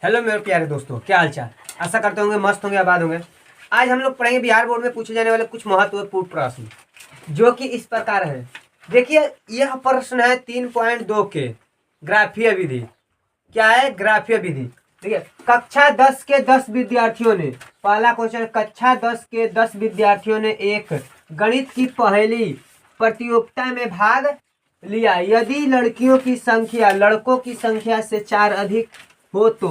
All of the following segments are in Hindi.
हेलो मेरे प्यारे दोस्तों, क्या हाल चाल। आशा करते होंगे मस्त होंगे, आबाद होंगे। आज हम लोग पढ़ेंगे बिहार बोर्ड में पूछे जाने वाले कुछ महत्वपूर्ण प्रश्न, जो कि इस प्रकार है। देखिए, यह प्रश्न है 3.2 के ग्राफीय विधि। क्या है? ग्राफीय विधि। देखिए, कक्षा 10 के 10 विद्यार्थियों ने, पहला क्वेश्चन, कक्षा 10 के 10 विद्यार्थियों ने एक गणित की पहेली प्रतियोगिता में भाग लिया। यदि लड़कियों की संख्या लड़कों की संख्या से 4 अधिक हो तो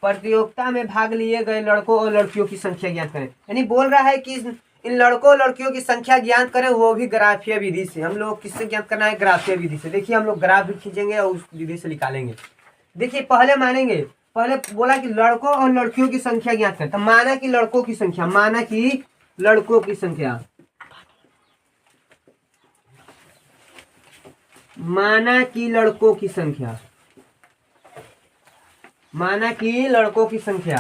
प्रतियोगिता में भाग लिए गए लड़कों और लड़कियों की संख्या ज्ञात करें। यानी बोल रहा है कि इन लड़कों और लड़कियों की संख्या ज्ञात करें, वो भी ग्राफीय विधि से। हम लोग किससे ज्ञात करना है? ग्राफीय विधि से। देखिए, हम लोग ग्राफ भी खींचेंगे और उस विधि से निकालेंगे। देखिए, पहले मानेंगे, पहले बोला कि लड़कों और लड़कियों की संख्या ज्ञात करें, तो माना कि लड़कों की संख्या, माना कि लड़कों की संख्या, माना कि लड़कों की संख्या, माना कि लड़कों की संख्या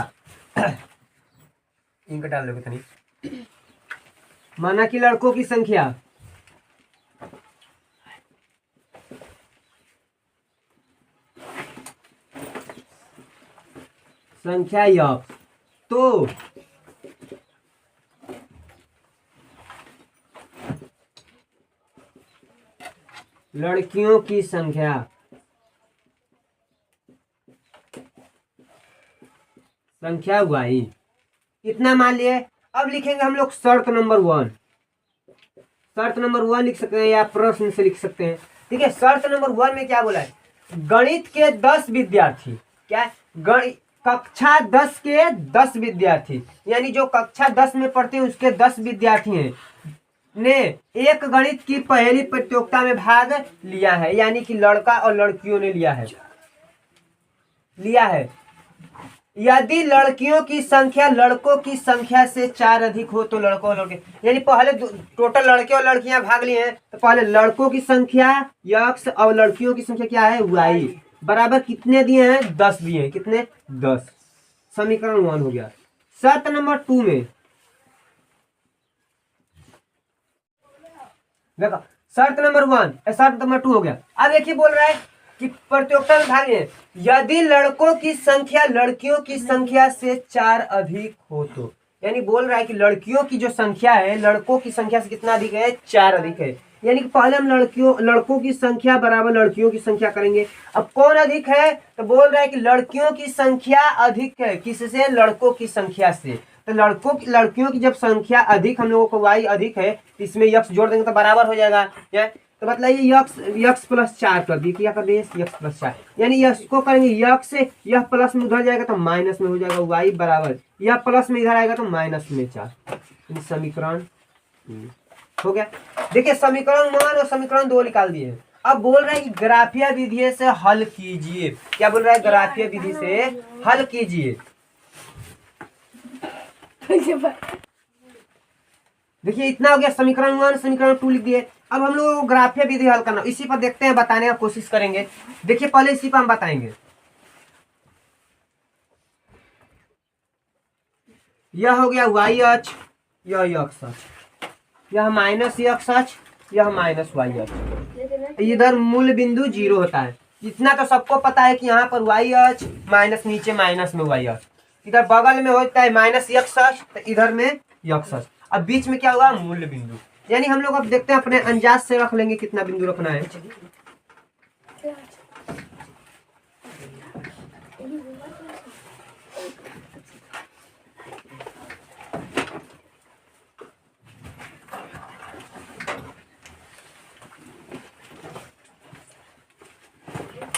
इनका डाल दोगे तनी। माना कि लड़कों की संख्या यह, तो लड़कियों की संख्या y, इतना मान लिए। अब लिखेंगे हम लोग शर्त नंबर 1। शर्त नंबर 1 लिख सकते हैं या प्रश्न से लिख सकते हैं। ठीक है, शर्त नंबर 1 में क्या बोला है? गणित के 10 विद्यार्थी, क्या है? कक्षा 10 के 10 विद्यार्थी, यानी जो कक्षा 10 में पढ़ते हैं उसके 10 विद्यार्थी हैं, ने एक गणित की पहेली प्रतियोगिता में भाग लिया है। यानी कि लड़का और लड़कियों ने लिया है। यदि लड़कियों की संख्या लड़कों की संख्या से 4 अधिक हो तो लड़कों और लड़के, यानी पहले टोटल लड़के और लड़कियां भाग लिए हैं, तो पहले लड़कों की संख्या x और लड़कियों की संख्या क्या है? y, बराबर कितने दिए हैं? 10 दिए हैं। कितने? 10। समीकरण 1 हो गया। शर्त नंबर 2 में देखो, शर्त नंबर 1, शर्त नंबर 2 हो गया। अब देखिए, बोल रहा है कि प्रतियोगिता में भाग लें यदि लड़कों की संख्या लड़कियों की संख्या से 4 अधिक हो तो, यानी बोल रहा है कि लड़कियों की जो संख्या है लड़कों की संख्या से कितना अधिक है? 4 अधिक है। यानी कि पहले हम लड़कों की संख्या बराबर लड़कियों की संख्या करेंगे। अब कौन अधिक है? तो बोल रहा है कि लड़कियों की संख्या अधिक है। किससे? लड़कों की संख्या से। तो लड़कियों की जब संख्या अधिक, हम लोगों को y अधिक है, इसमें x जोड़ देंगे तो बराबर हो जाएगा। तो मतलब ये x प्लस 4 कर दिए, क्या कर दिए? x प्लस 4, यानी इसको करेंगे x से, यह प्लस में उधर जाएगा तो माइनस में हो जाएगा, y बराबर, यह प्लस में इधर आएगा तो माइनस में 4। समीकरण हो गया। देखिए, समीकरण 1 और समीकरण 2 निकाल दिए। अब बोल रहा है कि ग्राफीय विधि से हल कीजिए। क्या बोल रहा है? ग्राफीय विधि से हल कीजिए। देखिए, इतना हो गया। समीकरण 1 समीकरण 2 लिख दिए। अब हम लोग ग्राफीय विधि हल करना, इसी पर देखते हैं, बताने का कोशिश करेंगे। देखिए, पहले इसी पर हम बताएंगे। यह हो गया y अक्ष, यह x अक्ष, यह माइनस x अक्ष, यह माइनस y अक्ष। इधर मूल बिंदु 0 होता है। इतना तो सबको पता है कि यहाँ पर y अक्ष माइनस, नीचे माइनस में y अक्ष, इधर बगल में होता है माइनस x अक्ष, तो इधर में x अक्ष। अब बीच में क्या होगा? मूल बिंदु। यानी हम लोग अब देखते हैं, अपने अंदाज से रख लेंगे कितना बिंदु रखना है।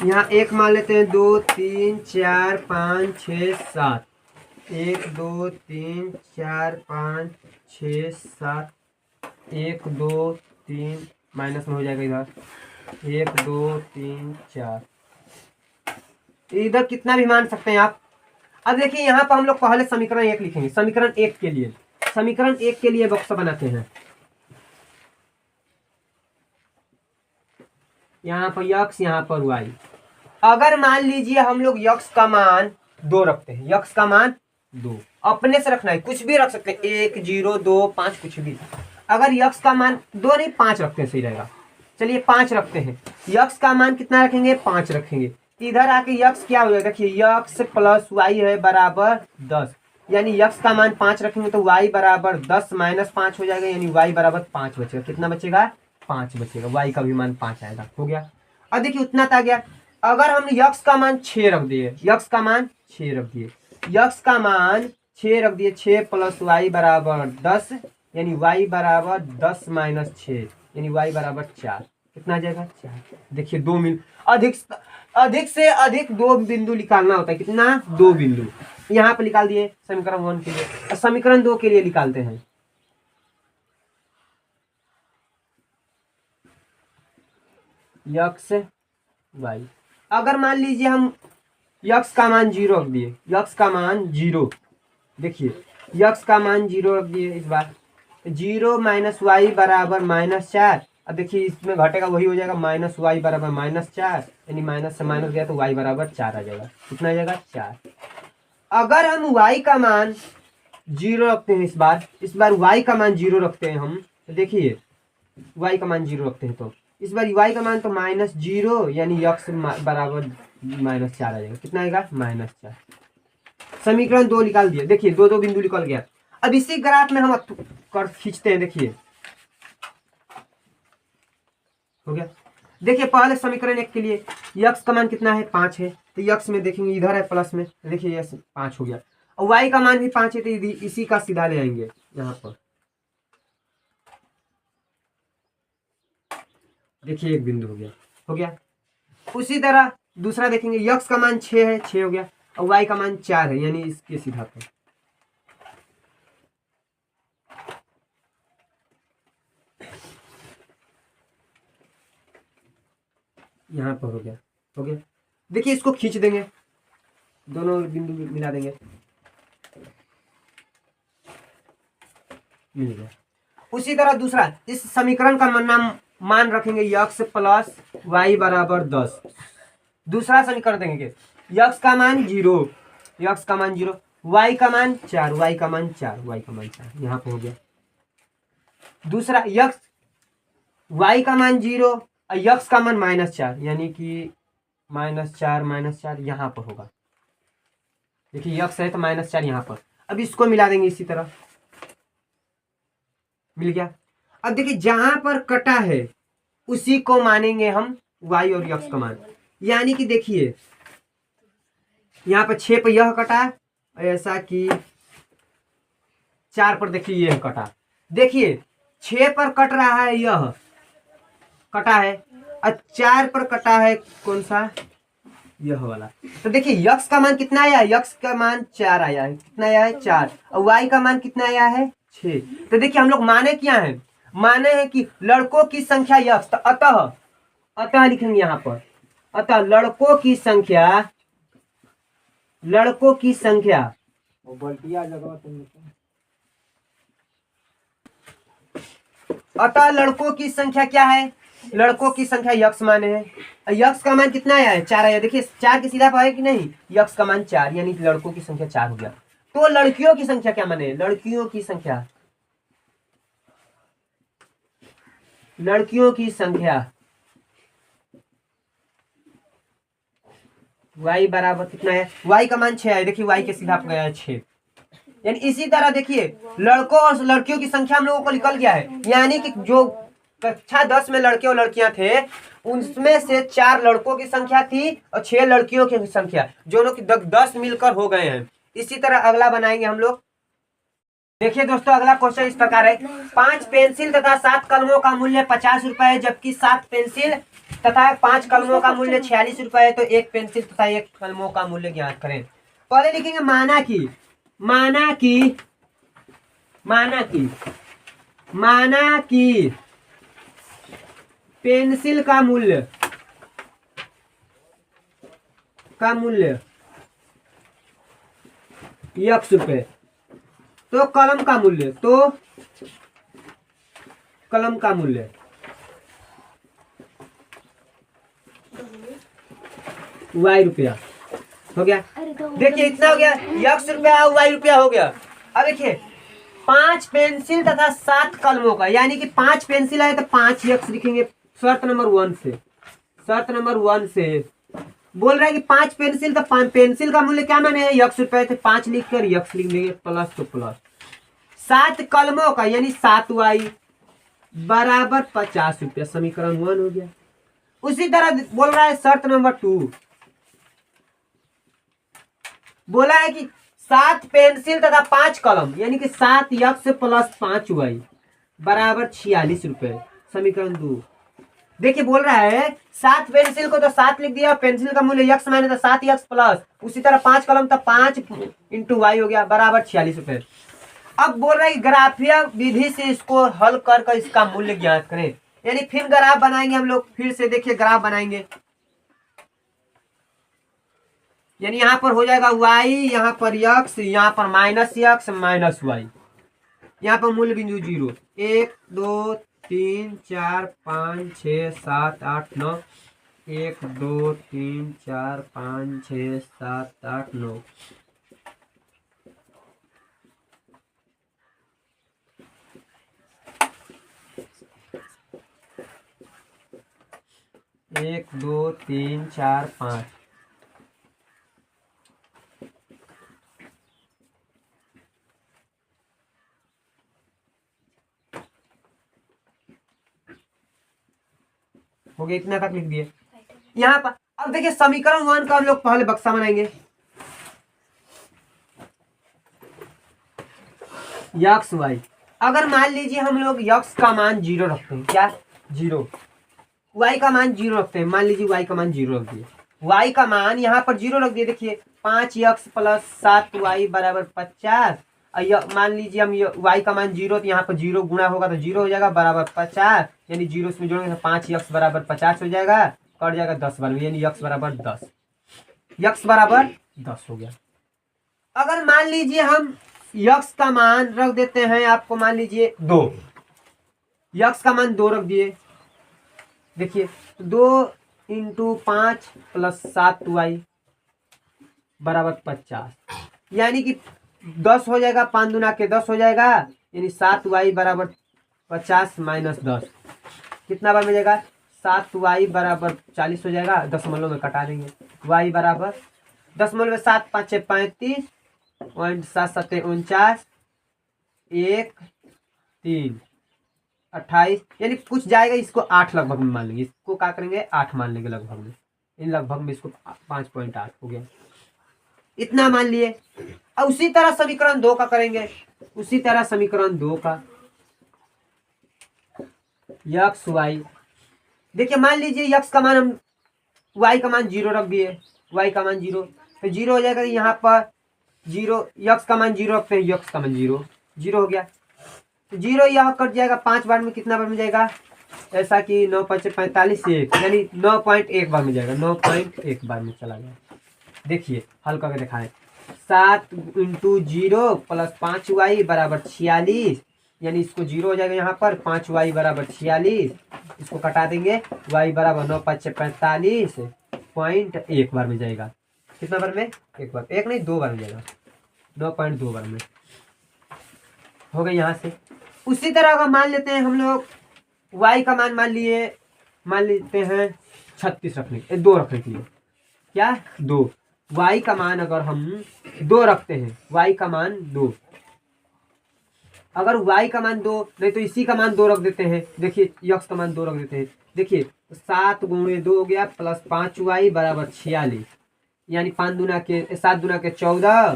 यहाँ एक मान लेते हैं, 2 3 4 5 6 7, 1 2 3 4 5 6 7, 1 2 3, माइनस में हो जाएगा इधर, 1 2 3 4, इधर कितना भी मान सकते हैं आप। अब देखिए, यहाँ पर हम लोग पहले समीकरण 1 लिखेंगे। समीकरण 1 के लिए बक्सा बनाते हैं। यहाँ पर x, यहाँ पर y। अगर मान लीजिए हम लोग x का मान 2 रखते हैं, x का मान 2 अपने से रखना है, कुछ भी रख सकते हैं, 1 0 2 5 कुछ भी। अगर x का मान 2 नहीं 5 रखते हैं, सही रहेगा। चलिए 5 रखते हैं। x का मान कितना रखेंगे? 5 रखेंगे। इधर आके यक्स क्या हो जाएगा, देखिए यक्स प्लस वाई है बराबर 10, यानी यक्स का मान 5 रखेंगे तो वाई बराबर 10 माइनस 5 हो जाएगा, यानी वाई बराबर 5 बचेगा। कितना बचेगा, 5 बचेगा, वाई का भी मान 5 आएगा। हो गया। अब देखिए उतना था गया। अगर हम यक्स का मान 6 रख दिए, यक्स का मान 6 रख दिए, यक्स का मान 6 रख दिए, 6 प्लस वाई बराबर 10, यानी वाई बराबर 10 माइनस 6, यानी वाई बराबर 4। कितना आ जाएगा, 4। देखिए 2 मिल अधिक से अधिक 2 बिंदु निकालना होता है। कितना, 2 बिंदु। यहाँ पे निकाल दिए समीकरण 1 के लिए। समीकरण 2 के लिए निकालते हैं। यक्स वाई, अगर मान लीजिए हम यक्स का मान 0 रख दिए, यक्स का मान 0, देखिए यक्स का मान 0 रख दिए, इस बार 0 माइनस वाई बराबर -4। अब देखिए इसमें घटेगा वही हो जाएगा, माइनस वाई बराबर -4, यानी माइनस से माइनस गया तो वाई बराबर 4 आ जाएगा। कितना आ जाएगा, 4। अगर हम वाई का मान 0 रखते हैं, इस बार वाई का मान 0 रखते हैं हम, तो देखिए वाई का मान 0 रखते हैं तो इस बार वाई का मान तो -0, यानी यक्स बराबर -4 आ जाएगा। कितना आएगा, -4। समीकरण 2 निकाल दिए। देखिए 2 बिंदु निकल गया। अब इसी ग्राफ में हम कर खींचते हैं। देखिए हो गया। देखिए पहले समीकरण 1 के लिए यक्स का मान कितना है, 5 है, तो यक्स में देखेंगे इधर है प्लस में, देखिए ये 5 हो गया। और वाई का मान भी 5 है, तो इसी का सीधा ले आएंगे यहाँ पर। देखिए 1 बिंदु हो गया, हो गया। उसी तरह दूसरा देखेंगे, यक्स का मान 6 है, 6 हो गया, और वाई का मान 4 है, यानी इसके सीधा पर। यहाँ पर हो गया, हो गया। देखिए इसको खींच देंगे, दोनों बिंदु मिला देंगे, मिल गया। उसी तरह दूसरा, इस समीकरण का मान रखेंगे यक्स प्लस वाई बराबर 10। दूसरा समीकरण देंगे, यक्स का मान 0, यक्स का मान 0, वाई का मान 4, वाई का मान 4, वाई का मान 4, यहाँ पे हो गया। दूसरा यक्स, वाई का मान 0 और यक्स का मान -4, यानी कि -4 यहाँ पर होगा। देखिए यक्स है तो -4 यहाँ पर। अब इसको मिला देंगे इसी तरह, मिल गया। अब देखिए जहां पर कटा है उसी को मानेंगे हम वाई और यक्स का मान, यानी कि देखिए यहाँ पर 6 पर यह कटा, ऐसा कि 4 पर देखिए यह कटा। देखिए 6 पर कट रहा है, यह कटा है, और 4 पर कटा है कौन सा, यह वाला। तो देखिए यक्स का मान कितना आया, यक्स का मान 4 आया है, कितना आया है, 4, और वाई का मान कितना आया है, 6। तो देखिए हम लोग माने क्या है, माने हैं कि लड़कों की संख्या यक्स, तो अतः लिखेंगे यहाँ पर, अतः लड़कों की संख्या, लड़कों की संख्या, अतः लड़कों की संख्या क्या है, लड़कों की संख्या यक्स माने है। यक्स का मान कितना आया है, 4 आया। देखिए 4 के सीधा पाए कि नहीं, यक्स का मान 4, यानी लड़कों की संख्या 4 हो गया। तो लड़कियों की संख्या क्या माने, लड़कियों की संख्या, लड़कियों की संख्या y बराबर कितना है, y का मान 6 है। देखिए y के सीधा पर गया है 6, यानी इसी तरह देखिए लड़कों और लड़कियों की संख्या हम लोगों को निकल गया है, यानी कि जो कक्षा 10 में लड़के और लड़कियां थे उनमें से 4 लड़कों की संख्या थी और 6 लड़कियों की संख्या, दोनों की 10 मिलकर हो गए हैं। इसी तरह अगला बनाएंगे हम लोग। देखिए दोस्तों अगला क्वेश्चन इस प्रकार है, 5 पेंसिल तथा 7 कलमों का मूल्य 50 रुपए है, जबकि 7 पेंसिल तथा 5 कलमों का मूल्य 46 रुपए है, तो 1 पेंसिल तथा 1 कलमों का मूल्य ज्ञात करें। पहले लिखेंगे माना कि पेंसिल का मूल्य x रुपए, तो कलम का मूल्य y रुपया हो गया। देखिए इतना हो गया, x रुपया y रुपया हो गया। अब देखिए 5 पेंसिल तथा 7 कलमों का, यानी कि 5 पेंसिल है तो 5 x लिखेंगे शर्त नंबर 1 से, बोल रहा है कि 5 पेंसिल, तो पेंसिल का मूल्य क्या माने यक्स रुपए थे, 5 लिख कर यक्स लिख देंगे, प्लस तो प्लस। 7 कलमों का यानी 7y बराबर 50 रुपया, समीकरण 1 हो गया। उसी तरह बोल रहा है शर्त नंबर 2, बोला है कि 7 पेंसिल तथा 5 कलम यानी कि 7 यक्स प्लस 5y बराबर 46 रुपए, समीकरण 2। देखिए बोल रहा है 7 पेंसिल को तो 7 लिख दिया, पेंसिल का मूल्य यक्स माने तो 7 यक्स प्लस, उसी तरह 5 कलम तो 5 इंटू वाई हो गया बराबर 46 रुपए। अब बोल रहा है ग्राफीय विधि से इसको हल कर इसका मूल्य ज्ञात करें, यानी फिर ग्राफ बनाएंगे हम लोग, फिर से देखिए ग्राफ बनाएंगे, यानी यहां पर हो जाएगा y, यहां पर x, यहां पर माइनस x माइनस y, यहां पर मूल्य बिंदु 0, 1 2 3 4 5 6 7 8 9, 1 2 3 4 5 6 7 8 9, 1 2 3 4 5, हो गया, इतना तक लिख दिए यहाँ पर। अब देखिए समीकरण 1 का हम लोग पहले बक्सा बनाएंगे, यक्स वाई, अगर मान लीजिए हम लोग यक्स का मान 0 रखते हैं, क्या 0, वाई का मान 0 रखते हैं, मान लीजिए वाई का मान 0 रख दिए, वाई का मान यहाँ पर 0 रख दिए, देखिए 5 यक्स प्लस 7 वाई बराबर 50, मान लीजिए हम वाई का मान 0, तो यहाँ पर 0 गुणा होगा तो 0 हो जाएगा बराबर 50, यानी 0 इसमें जोड़ेंगे तो 5 यक्स बराबर 50 हो जाएगा, कट जाएगा 10 बार में, यानी यक्स बराबर 10, यक्स बराबर 10 हो गया। अगर मान लीजिए हम यक्स का मान रख देते हैं, आपको मान लीजिए 2, यक्स का मान 2 रख दिए, देखिए 2 इंटू 5 प्लस 7 वाई बराबर 50, यानी कि 10 हो जाएगा, 5 दूना के 10 हो जाएगा, यानी 7 वाई बराबर 50 माइनस 10, कितना बार में जाएगा, 7 वाई बराबर 40 हो जाएगा, दशमलव में कटा देंगे, वाई बराबर दशमलव में 7 5 6 35 पॉइंट 7 7 49 1 3 28, यानी कुछ जाएगा, इसको 8 लगभग में मान लेंगे, इसको क्या करेंगे 8 मान लेंगे लगभग में, इन लगभग में इसको 5.8 हो गया, इतना मान लिए। अब उसी तरह समीकरण 2 का करेंगे, उसी तरह समीकरण 2 का यक्स वाई, देखिए मान लीजिए यक्स का मान हम वाई का मान 0 रख दिए, वाई का मान 0, तो 0 हो जाएगा, यहाँ पर 0 यक्स का मान 0 रखते हैं, यक्स का मान 0 0 हो गया, तो 0 यह कट जाएगा, 5 बार में कितना बार में जाएगा, ऐसा कि 9 5 45 1, यानी 9.1 बार में जाएगा, 9.1 बार में चला गया। देखिए हल करके दिखाएं, 7 इंटू 0 प्लस 5 वाई बराबर 46, यानी इसको 0 हो जाएगा यहाँ पर, 5 वाई बराबर 46, इसको कटा देंगे, वाई बराबर 9 5 45.1 बार में जाएगा, कितना बार में, 1 बार, 1 नहीं 2 बार में जाएगा, 9.2 बार में हो गया यहाँ से। उसी तरह का मान लेते हैं हम लोग, वाई का मान मान लेते हैं 36 रखने 2 रखने के लिए, क्या 2, वाई का मान अगर हम 2 रखते हैं, वाई का मान 2, अगर वाई का मान 2 नहीं तो इसी का मान 2 रख देते हैं, देखिए यक्स का मान 2 रख देते हैं, देखिए 7 गुणे 2 हो गया प्लस 5 वाई बराबर 46, यानी 5 दूना के 7 दूना के 14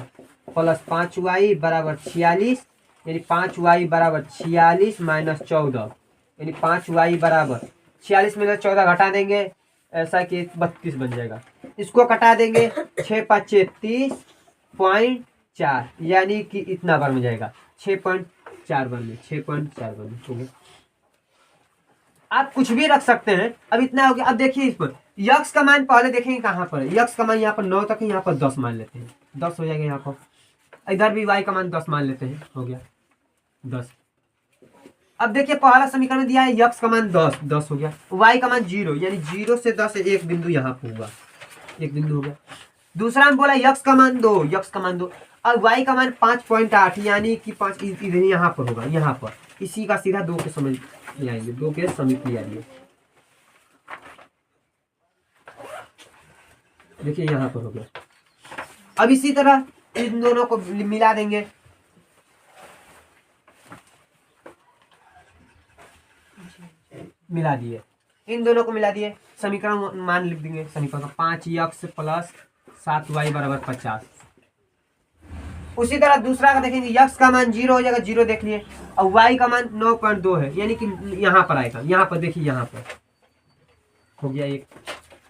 प्लस 5 वाई बराबर 46, यानी 5 वाई बराबर 46 माइनस 14, यानी 5 वाई बराबर 46 में 14 घटा देंगे, ऐसा कि 32 बन जाएगा, इसको कटा देंगे, 6 5 30.4, यानी कि इतना बार में जाएगा, 6.4 बार में, 6.4 बार में हो गया। आप कुछ भी रख सकते हैं, अब इतना हो गया। अब देखिए इस पर यक्स का मान पहले देखेंगे कहाँ पर, यक्स का मान यहाँ पर 9 तक है, यहाँ पर 10 मान लेते हैं, 10 हो जाएगा यहाँ पर, इधर भी वाई का मान 10 मान लेते हैं, हो गया 10। अब देखिए पहला समीकरण दिया है, यक्स का मान 10 हो गया, वाई का मान 0, यानी 0 से 10 एक बिंदु यहाँ पर होगा, एक बिंदु हो गया। दूसरा में बोला यक्स का मान 2, यक्स का मान 2, अब वाई का मान 5.8, यानी कि 5 इधर यहाँ पर होगा, यहाँ पर, इसी का सीधा 2 के समझ ले आएंगे, 2 के समीप ले आएंगे। देखिए यहाँ पर हो गया। अब इसी तरह इन दोनों को मिला देंगे, मिला दिए, इन दोनों को मिला दिए, समीकरण मान लिख देंगे। समीकरण 5x प्लस 7y बराबर 50। उसी तरह दूसरा का देखेंगे, x का मान 0 हो जाएगा, 0 देख लिए, और y का मान 9.2 है, यानी कि यहाँ पर आएगा। यहाँ पर देखिए, यहाँ पर हो गया एक।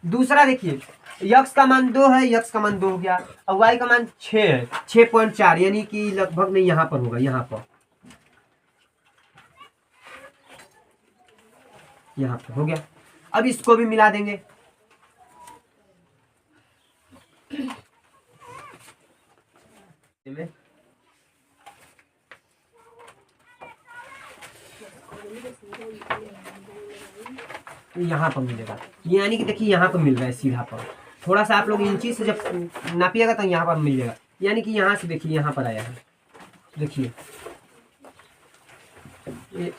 दूसरा देखिए, x का मान 2 है, x का मान 2 हो गया, और y का मान 6 है, 6.4, यानी कि लगभग नहीं, यहाँ पर होगा, यहाँ पर हो गया। अब इसको भी मिला देंगे, तो यहाँ पर मिलेगा, यानी कि देखिए यहाँ पर मिल रहा है सीधा पर। थोड़ा सा आप लोग इंची से जब नापिएगा तो यहाँ पर मिल जाएगा, यानी कि यहाँ से देखिए यहाँ पर आया है, देखिए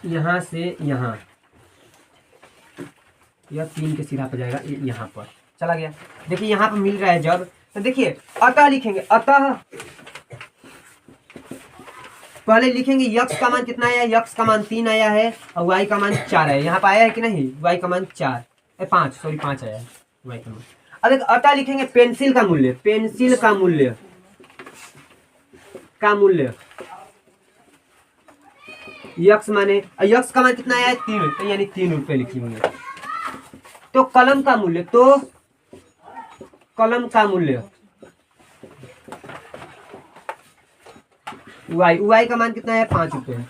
यहाँ से यहाँ, यह 3 के सीधा पर जाएगा, यहाँ पर चला गया। देखिए यहाँ पर मिल रहा है जब, तो देखिए अतः लिखेंगे, अतः पहले लिखेंगे x का मान कितना आया है, x का मान 3 आया है, और y का मान 4 आया है। यहाँ पर आया है कि नहीं, y का मान 5 आया है y का मान। अब एक अतः लिखेंगे पेंसिल का मूल्य, पेंसिल का मूल्य x माने, x का मान कितना आया है 3, तो यानी 3 रुपये लिखेंगे। तो कलम का मूल्य, y का मान कितना है 5 रुपये है।